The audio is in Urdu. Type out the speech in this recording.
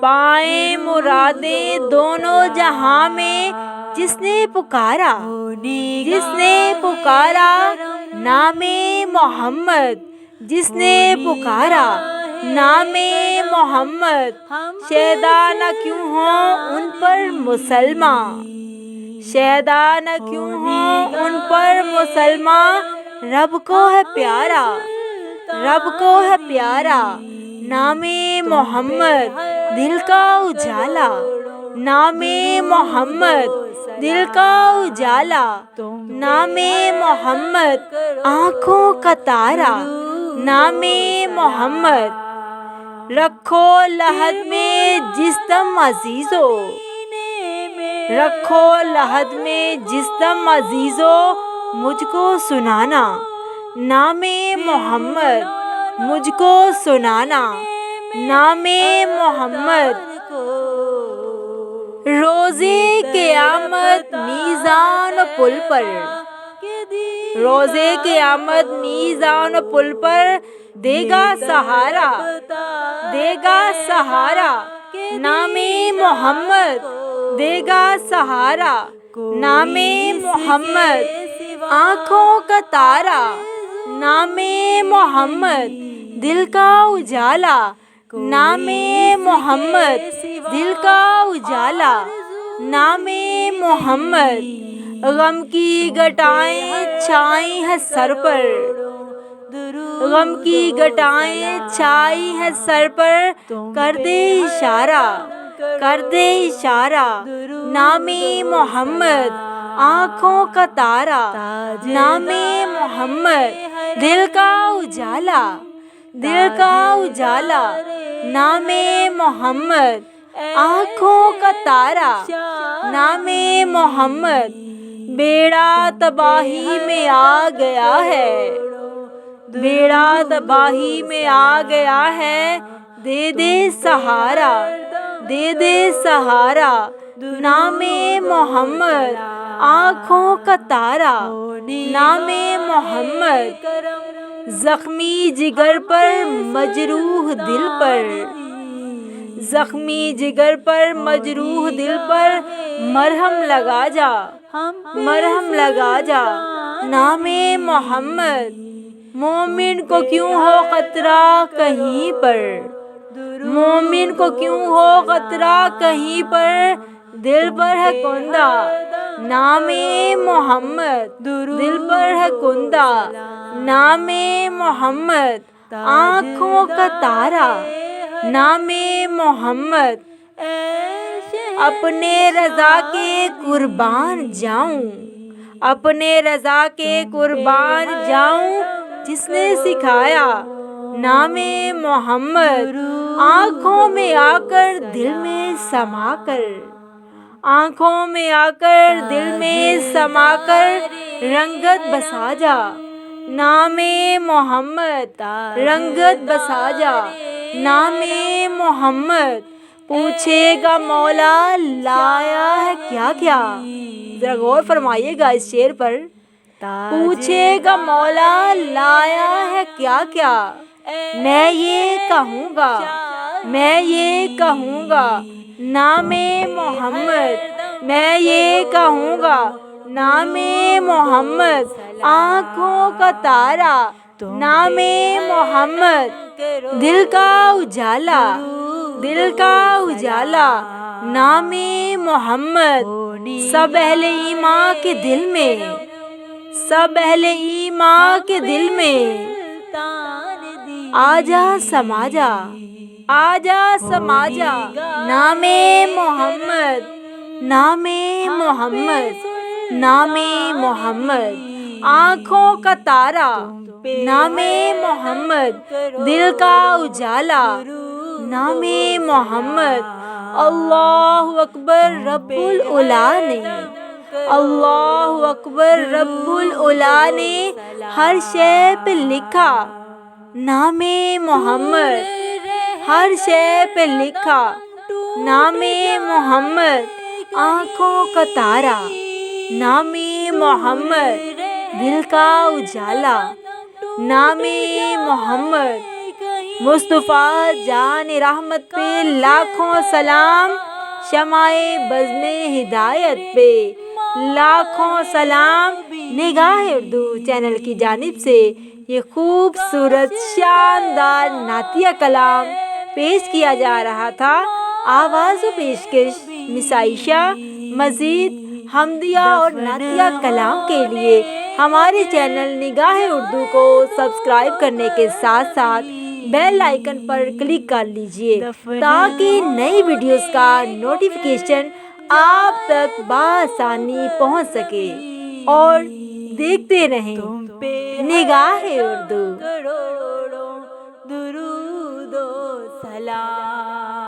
پائیں مرادیں دونوں جہاں میں جس نے پکارا، جس نے پکارا نام محمد، جس نے پکارا نام محمد، شیدا نہ کیوں ہوں ان پر مسلمان، شیدا نہ کیوں ہوں ان پر مسلمان، رب کو ہے پیارا، رب کو ہے پیارا نام محمد، دل کا اجالا، نام محمد دل کا اجالا، نام محمد آنکھوں کا تارا، نام محمد، رکھو لحد میں جس دم عزیزو، رکھو لحد میں جس دم عزیزو، مجھ کو سنانا نام محمد، مجھ کو سنانا نام محمد، روزے قیامت میزان و پل پر، روزے قیامت میزان و پل پر دے گا سہارا، دے گا سہارا نام محمد، دے گا سہارا نام محمد، آنکھوں کا تارا نام محمد، دل کا اجالا نام محمد، دل کا اجالا نام محمد، غم کی گھٹائیں چھائی ہیں سر پر، غم کی گھٹائیں چھائی ہیں سر پر، کر دے اشارہ، کر دے اشارہ نام محمد، آنکھوں کا تارا نام محمد، دل کا اجالا، دل کا اجالا نام محمد، آنکھوں کا تارا نام محمد، بیڑا تباہی میں آ گیا ہے، بیڑا تباہی میں آ گیا ہے، دے دے سہارا، دے دے سہارا نام محمد، آنکھوں کا تارا نام محمد، زخمی جگر پر مجروح دل پر، زخمی جگر پر مجروح دل پر مرہم لگا جا، مرہم لگا جا نام محمد، مومن کو کیوں ہو خطرہ کہیں پر، مومن کو کیوں ہو خطرہ کہیں پر، دل پر ہے کندہ نام محمد، دل پر ہے کندہ نام محمد، آنکھوں کا تارا نام محمد، اپنے رضا کے قربان جاؤں، اپنے رضا کے قربان جاؤں، جس نے سکھایا نام محمد، آنکھوں میں آ کر دل میں سما کر، آنکھوں میں آ کر دل میں سما کر، رنگت بسا جا نام محمد، رنگت بسا جا نام محمد، پوچھے گا مولا لایا ہے کیا کیا، ذرا غور فرمائیے گا اس شعر پر، پوچھے گا مولا لایا ہے کیا کیا، میں یہ کہوں گا، میں یہ کہوں گا نام محمد، میں یہ کہوں گا نام محمد، آنکھوں کا تارا نام محمد، دل کا اجالا، دل کا اجالا نام محمد، سب اہل ایمان کے دل میں، سب اہل ایمان کے دل میں آجا سما جا، آجا سما جا نام محمد، نام محمد، نام محمد، آنکھوں کا تارا نام محمد، دل کا اجالا نام محمد، اللہ اکبر رب العلا نے، اللہ اکبر رب العلا نے ہر شے پہ لکھا نام محمد، ہر شے پہ لکھا نام محمد، آنکھوں کا تارا نام محمد، دل کا اجالا نام محمد، مصطفیٰ جان رحمت پہ لاکھوں سلام، شمائے بزم ہدایت پہ لاکھوں سلام۔ نگاہ اردو چینل کی جانب سے یہ خوبصورت شاندار نعتیہ کلام پیش کیا جا رہا تھا۔ آواز و پیشکش مس عائشہ۔ مزید حمدیہ اور نعتیہ کلام کے لیے ہمارے چینل نگاہ اردو کو سبسکرائب کرنے کے ساتھ ساتھ بیل آئیکن پر کلک کر لیجئے تاکہ نئی ویڈیوز کا نوٹیفیکیشن آپ تک بآسانی پہنچ سکے، اور دیکھتے رہیں نگاہ اردو۔